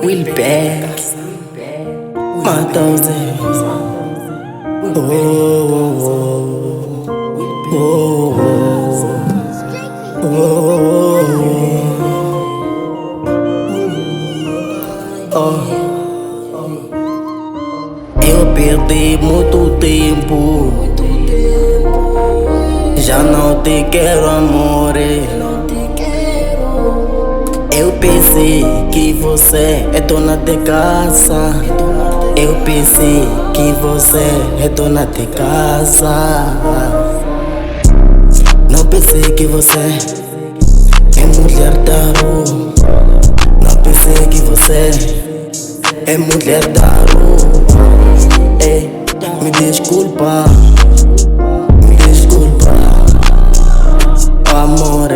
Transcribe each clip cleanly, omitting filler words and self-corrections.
Will back, Matauze. Oh, oh, oh, oh, oh, oh. Eu perdi muito tempo, já não te quero, amor. Eu pensei que você é dona de casa. Eu pensei que você é dona de casa. Não pensei que você é mulher da rua. Não pensei que você é mulher da rua. Ei, me desculpa, amor.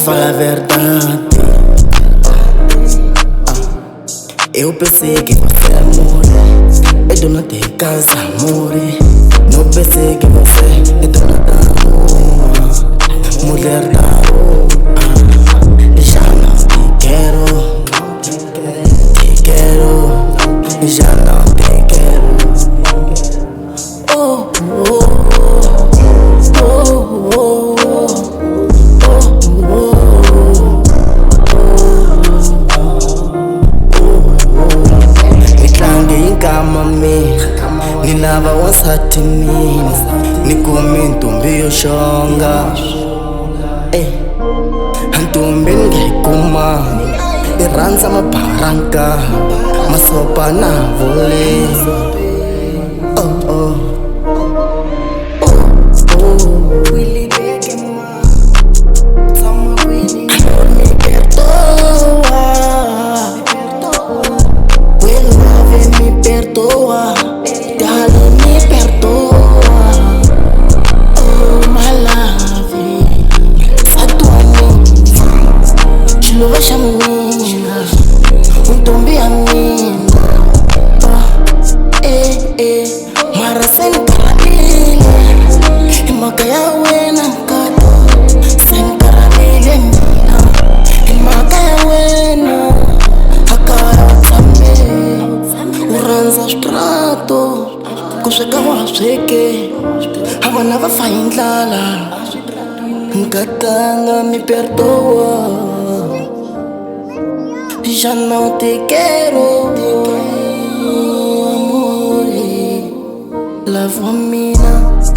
Fala a verdade. Eu pensei que você é mulher, é dona de casa, amor. Não pensei que você é dona da rua, mulher da rua. Já não te quero, já não te quero. Oh, oh, oh, oh, oh. Ninava wansati mina nikumi ntombi yo xonga. Ntombi ngayikuma irhandza mabaranka, masopa na vole. Oh, oh. Veja menina, ntombi ya mina. Mara seni karamile, imaka ya wena nkata. Seni karamile mina, imaka ya wena. Hakaya utsambe, urhandza switrato, ku sweka wa sweke, avana va fa hi ndlala. Nkatanga mi perdoa, já não te quero, amor. Lavo a mina.